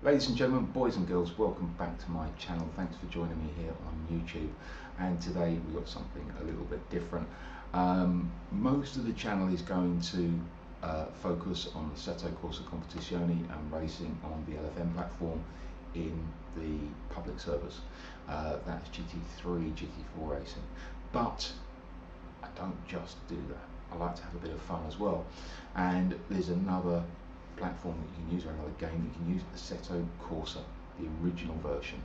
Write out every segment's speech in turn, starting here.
Ladies and gentlemen, boys and girls, welcome back to my channel. Thanks for joining me here on YouTube. And today we've got something a little bit different. Most of the channel is going to focus on the Assetto Corsa Competizione and racing on the LFM platform in the public servers. That's GT3, GT4 racing. But I don't just do that. I like to have a bit of fun as well. And there's another platform that you can use, or another game you can use, Assetto Corsa, the original version.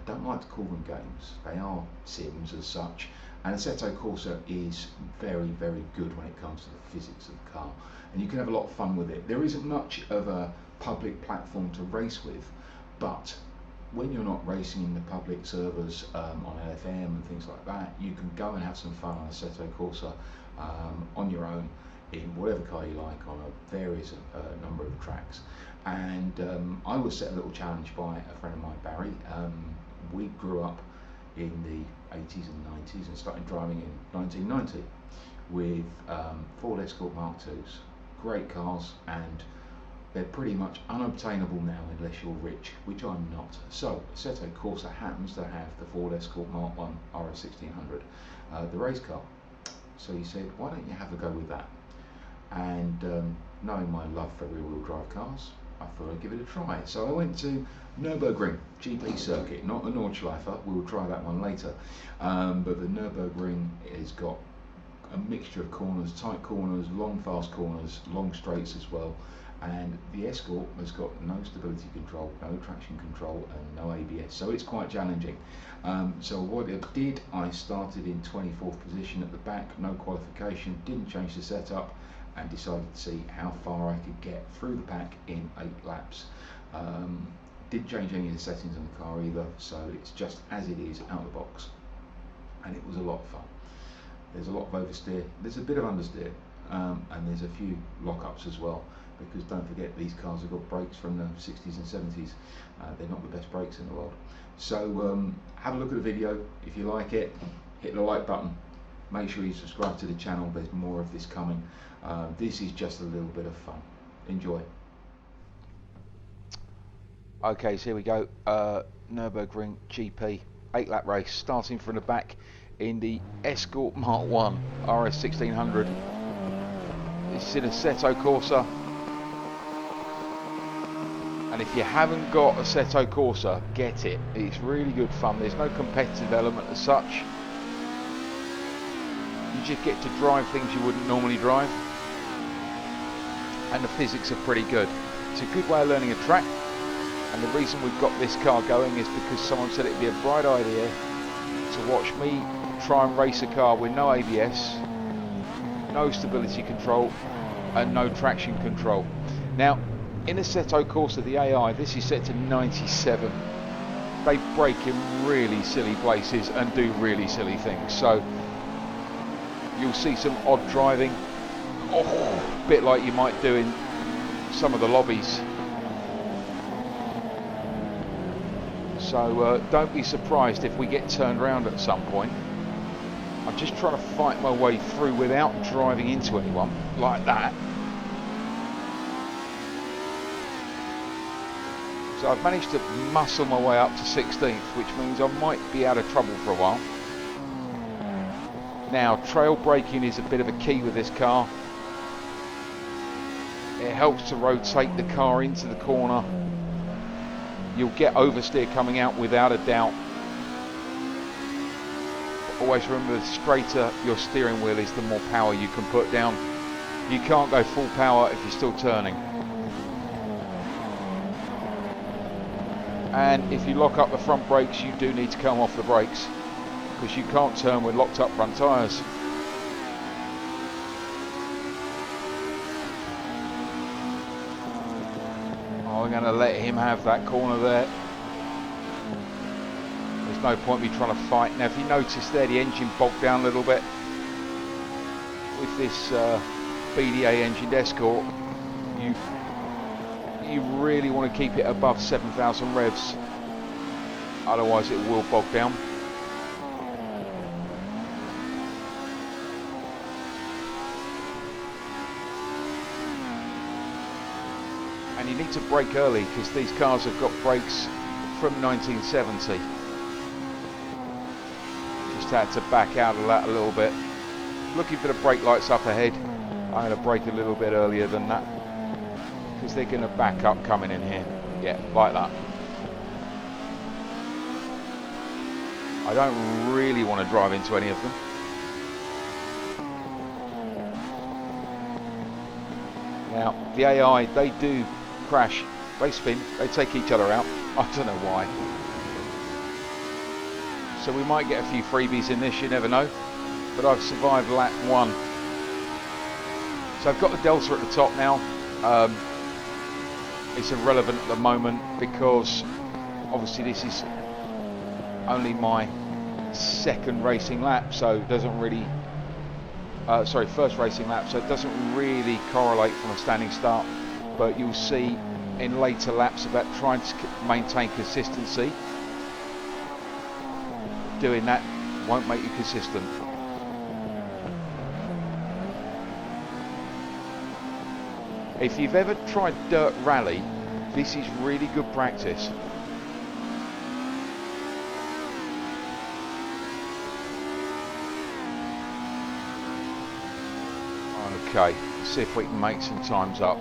I don't like to call them games, they are sims as such, and Assetto Corsa is very, very good when it comes to the physics of the car, and you can have a lot of fun with it. There isn't much of a public platform to race with, but when you're not racing in the public servers on LFM and things like that, you can go and have some fun on Assetto Corsa on your own, in whatever car you like, on a various number of tracks. And I was set a little challenge by a friend of mine, Barry. We grew up in the 80s and 90s and started driving in 1990 with Ford Escort Mark IIs. Great cars, and they're pretty much unobtainable now unless you're rich, which I'm not. So Assetto Corsa happens to have the Ford Escort Mark I RS1600, the race car. So he said, why don't you have a go with that? And knowing my love for rear-wheel drive cars, I thought I'd give it a try. So I went to Nurburgring GP Circuit, not the Nordschleife, we'll try that one later. But the Nurburgring has got a mixture of corners, tight corners, long fast corners, long straights as well. And the Escort has got no stability control, no traction control, and no ABS, so it's quite challenging. So what I did, I started in 24th position at the back, no qualification, didn't change the setup, and decided to see how far I could get through the pack in 8 laps. Didn't change any of the settings on the car either, so it's just as it is out of the box, and it was a lot of fun. There's a lot of oversteer, there's a bit of understeer, and there's a few lockups as well, because don't forget, these cars have got brakes from the 60s and 70s. They're not the best brakes in the world. So have a look at the video. If you like it, hit the like button. Make sure you subscribe to the channel, there's more of this coming. This is just a little bit of fun. Enjoy. Okay, so here we go. Nurburgring GP 8-lap race, starting from the back in the Escort Mark I RS1600. It's in Assetto Corsa. And if you haven't got Assetto Corsa, get it. It's really good fun. There's no competitive element as such. You just get to drive things you wouldn't normally drive. And the physics are pretty good. It's a good way of learning a track. And the reason we've got this car going is because someone said it'd be a bright idea to watch me try and race a car with no ABS, no stability control, and no traction control. Now, in Assetto Corsa, the AI, this is set to 97. They brake in really silly places and do really silly things. So you'll see some odd driving, a bit like you might do in some of the lobbies. So don't be surprised if we get turned around at some point. I'm just trying to fight my way through without driving into anyone like that. So I've managed to muscle my way up to 16th, which means I might be out of trouble for a while. Now, trail braking is a bit of a key with this car. It helps to rotate the car into the corner. You'll get oversteer coming out without a doubt. But always remember, the straighter your steering wheel is, the more power you can put down. You can't go full power if you're still turning. And if you lock up the front brakes, you do need to come off the brakes, because you can't turn with locked up front tyres. I'm going to let him have that corner there. There's no point me trying to fight. Now, if you notice there, the engine bogged down a little bit. With this BDA engined Escort, you really want to keep it above 7,000 revs, otherwise it will bog down. And you need to brake early because these cars have got brakes from 1970. Just had to back out of that a little bit. Looking for the brake lights up ahead. I'm going to brake a little bit earlier than that because they're going to back up coming in here. Yeah, like that. I don't really want to drive into any of them. Now, the AI, they do crash, they spin, they take each other out. I don't know why. So we might get a few freebies in this, you never know. But I've survived lap 1. So I've got the Delta at the top now. It's irrelevant at the moment because obviously this is only my second racing lap, so it doesn't really first racing lap, so it doesn't really correlate from a standing start. But you'll see in later laps about trying to maintain consistency. Doing that won't make you consistent. If you've ever tried dirt rally, this is really good practice. Okay, let's see if we can make some times up.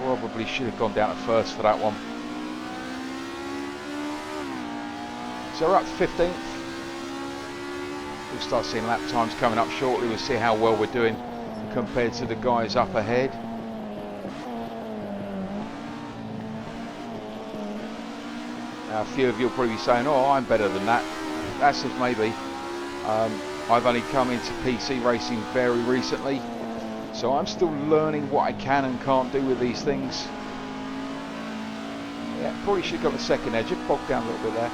Probably should have gone down to first for that one. So we're up to 15th. We'll start seeing lap times coming up shortly. We'll see how well we're doing compared to the guys up ahead. Now, a few of you will probably be saying, oh, I'm better than that. That's if maybe. I've only come into PC racing very recently, so I'm still learning what I can and can't do with these things. Yeah, probably should have got the second edge. It bogged down a little bit there.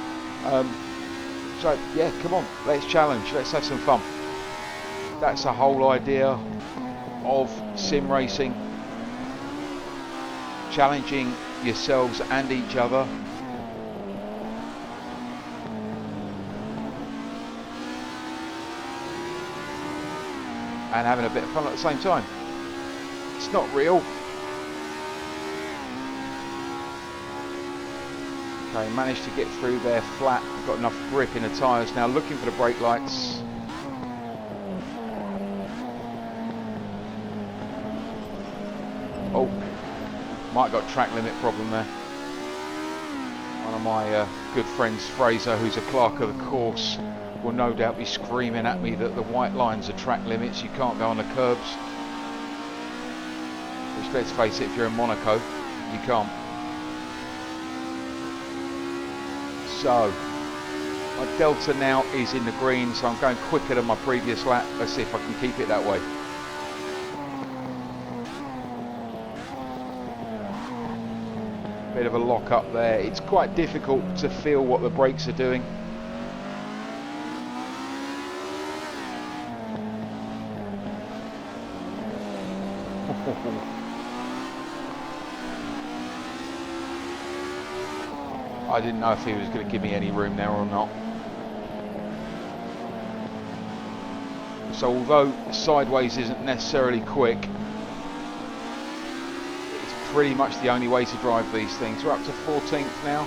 So yeah, come on, let's challenge, let's have some fun. That's the whole idea of sim racing. Challenging yourselves and each other. And having a bit of fun at the same time. It's not real. Okay, managed to get through there flat. Got enough grip in the tyres now. Looking for the brake lights. Oh, might got track limit problem there. One of my good friends, Fraser, who's a clerk of the course, will no doubt be screaming at me that the white lines are track limits. You can't go on the curbs. Which, let's face it, if you're in Monaco, you can't. So, my Delta now is in the green, so I'm going quicker than my previous lap. Let's see if I can keep it that way. Bit of a lock up there. It's quite difficult to feel what the brakes are doing. I didn't know if he was going to give me any room there or not. So although sideways isn't necessarily quick, it's pretty much the only way to drive these things. We're up to 14th now.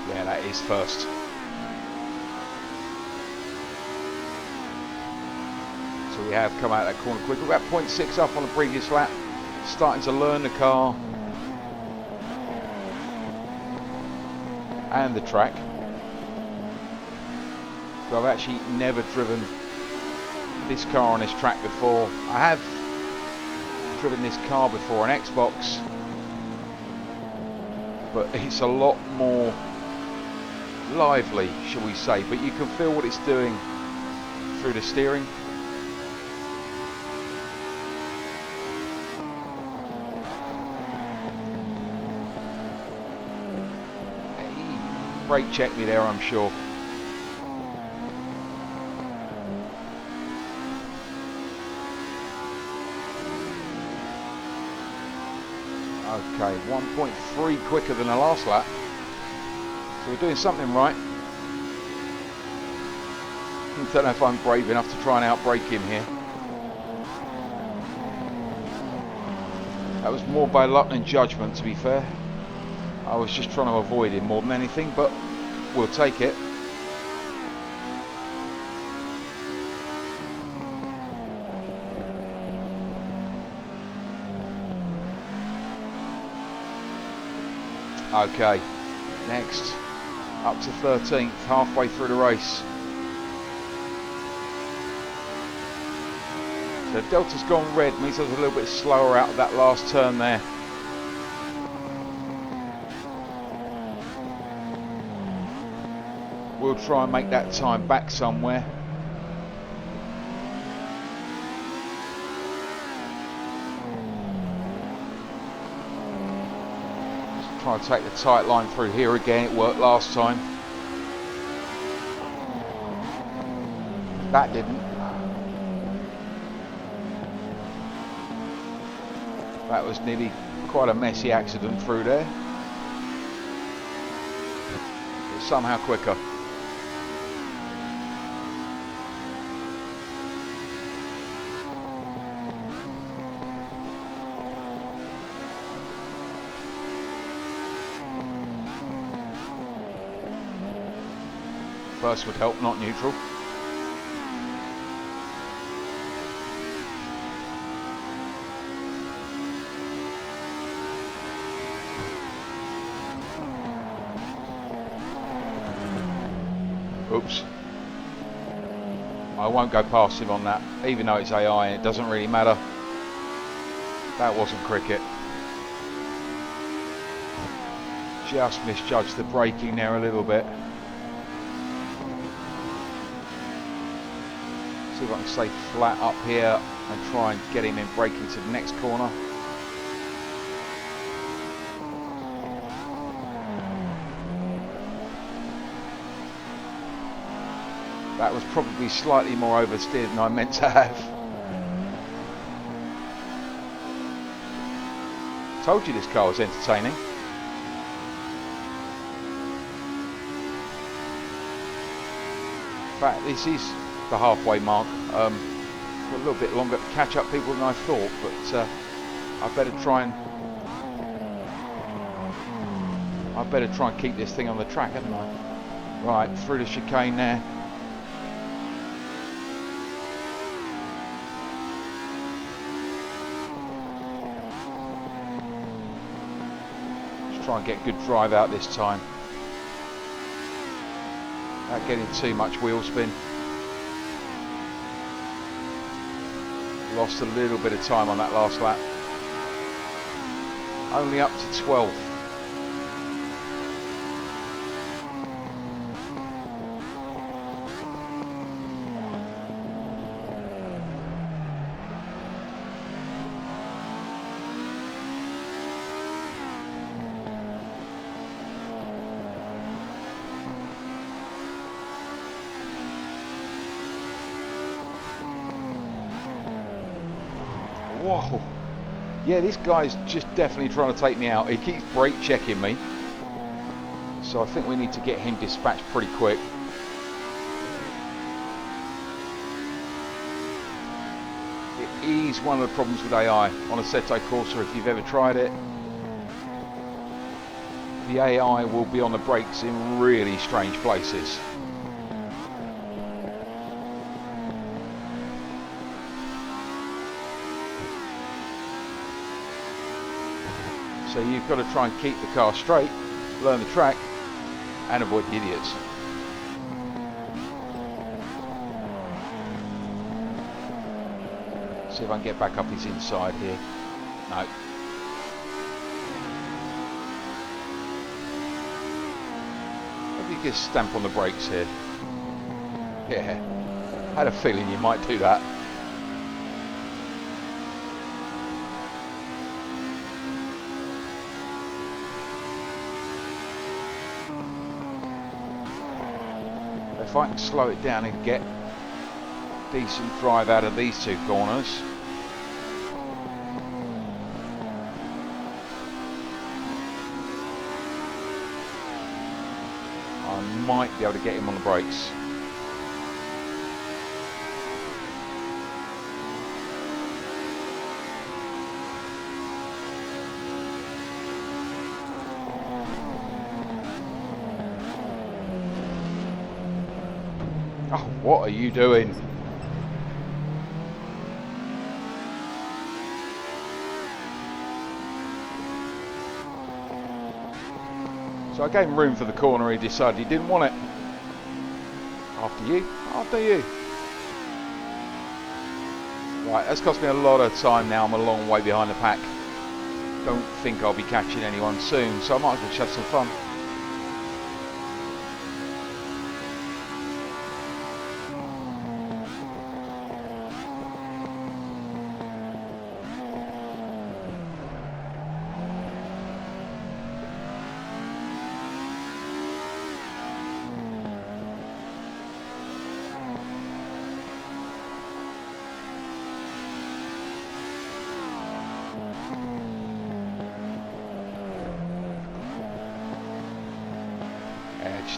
Yeah, that is first. So we have come out of that corner quick. We're about 0.6 up on the previous lap. Starting to learn the car and the track. So I've actually never driven this car on this track before. I have driven this car before on Xbox, but it's a lot more lively, shall we say, but you can feel what it's doing through the steering. Brake check me there, I'm sure. Okay, 1.3 quicker than the last lap. So we're doing something right. I don't know if I'm brave enough to try and outbrake him here. That was more by luck than judgment, to be fair. I was just trying to avoid him more than anything, but we'll take it. Okay, next, up to 13th, halfway through the race. So Delta's gone red, means I was a little bit slower out of that last turn there. We'll try and make that time back somewhere. Just try and take the tight line through here again, it worked last time. That didn't. That was nearly quite a messy accident through there. But somehow quicker. First would help, not neutral. Oops. I won't go past him on that, even though it's AI, it doesn't really matter. That wasn't cricket. Just misjudged the braking there a little bit. See if I can stay flat up here and try and get him in braking to the next corner. That was probably slightly more oversteered than I meant to have. Told you this car was entertaining. In fact, this is the halfway mark. Got a little bit longer to catch up people than I thought, but I better try and keep this thing on the track, hadn't I? Right, through the chicane there. Just try and get good drive out this time. Without getting too much wheel spin. Lost a little bit of time on that last lap. Only up to 12. Whoa. Yeah, this guy's just definitely trying to take me out. He keeps brake checking me. So I think we need to get him dispatched pretty quick. It is one of the problems with AI on Assetto Corsa if you've ever tried it. The AI will be on the brakes in really strange places. So you've got to try and keep the car straight, learn the track, and avoid the idiots. See if I can get back up his inside here. No. Maybe you just stamp on the brakes here. Yeah, had a feeling you might do that. If I can slow it down and get decent drive out of these two corners. I might be able to get him on the brakes. Oh, what are you doing? So I gave him room for the corner. He decided he didn't want it. After you, after you. Right, that's cost me a lot of time now. I'm a long way behind the pack. Don't think I'll be catching anyone soon, so I might as well just have some fun.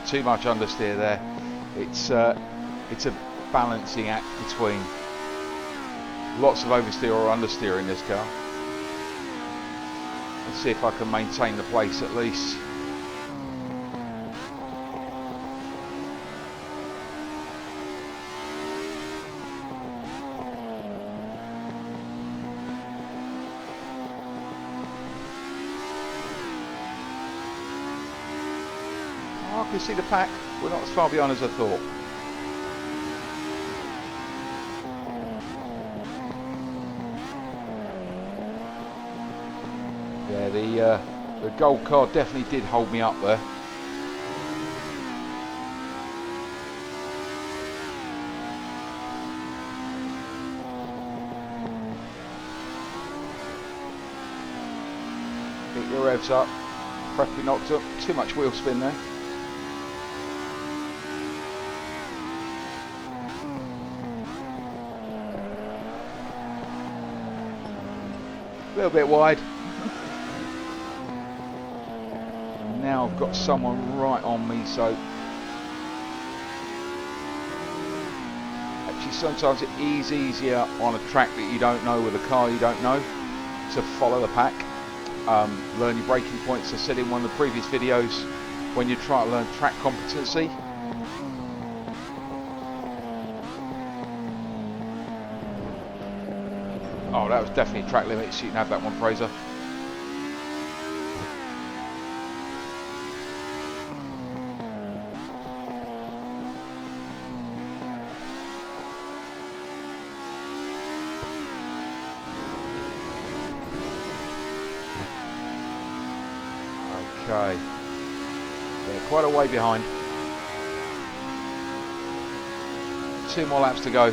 Too much understeer there. It's a balancing act between lots of oversteer or understeer in this car. Let's see if I can maintain the place at least. I can see the pack. We're not as far behind as I thought. Yeah, the gold card definitely did hold me up there. Get your revs up. Preferably not too much wheel spin there. A little bit wide. Now I've got someone right on me, so actually sometimes it is easier on a track that you don't know with a car you don't know to follow the pack. Learn your braking points. I said in one of the previous videos, when you try to learn track competency, oh, that was definitely track limits. You can have that one, Fraser. Okay. They're quite a way behind. 2 more laps to go.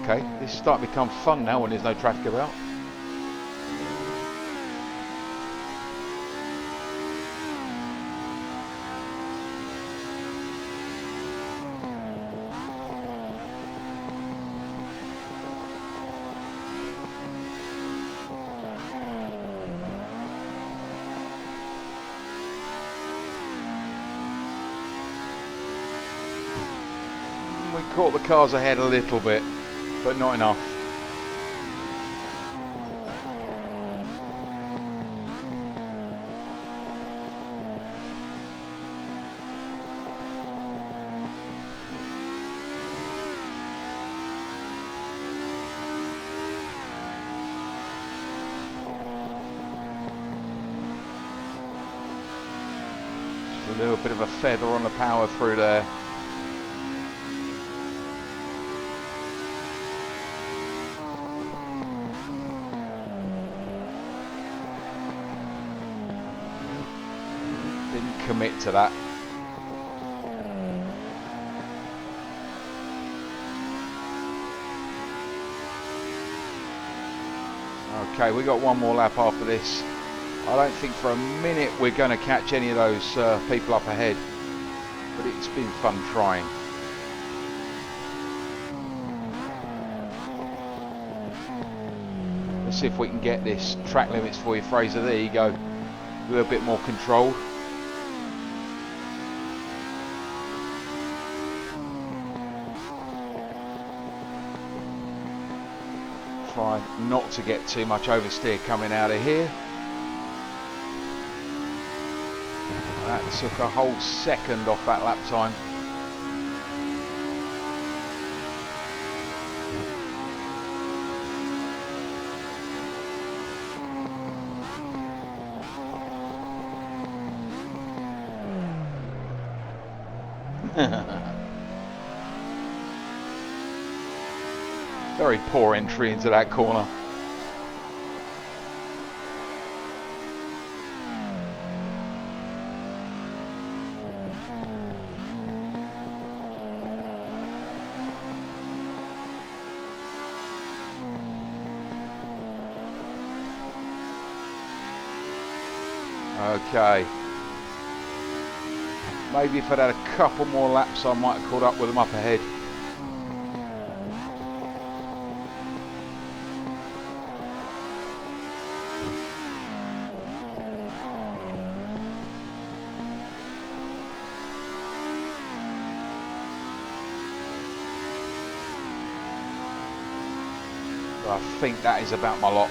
Okay, this is starting to become fun now when there's no traffic about. We caught the cars ahead a little bit, but not enough. Just a little bit of a feather on the power through there. Commit to that. Okay, we got one more lap after this. I don't think for a minute we're going to catch any of those people up ahead, but it's been fun trying. Let's see if we can get this track limits for you, Fraser. There you go, a little bit more controlled. Try not to get too much oversteer coming out of here. That took a whole second off that lap time. Very poor entry into that corner. Okay. Maybe if I'd had a couple more laps I might have caught up with them up ahead. I think that is about my lot.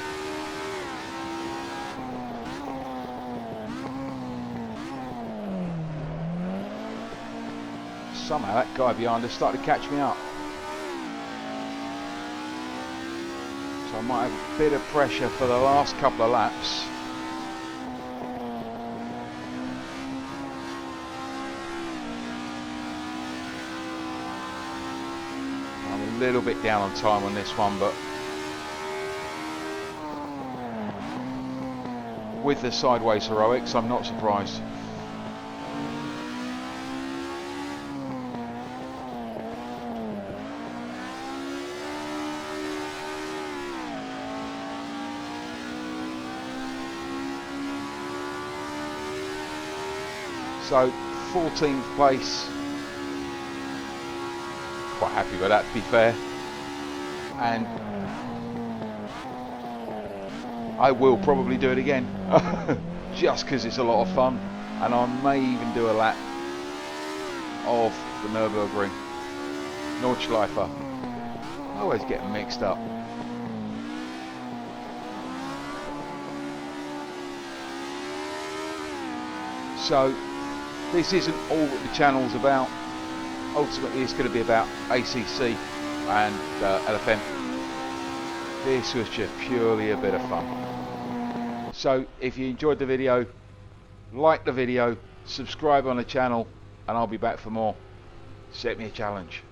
Somehow that guy behind us started to catch me up. So I might have a bit of pressure for the last couple of laps. I'm a little bit down on time on this one, but with the sideways heroics, I'm not surprised. So 14th place, quite happy with that to be fair, and I will probably do it again just because it's a lot of fun, and I may even do a lap of the Nurburgring Nordschleife. I always get them mixed up. So this isn't all that the channel's about. Ultimately it's going to be about ACC and LFM. This was just purely a bit of fun. So if you enjoyed the video, like the video, subscribe on the channel, and I'll be back for more. Set me a challenge.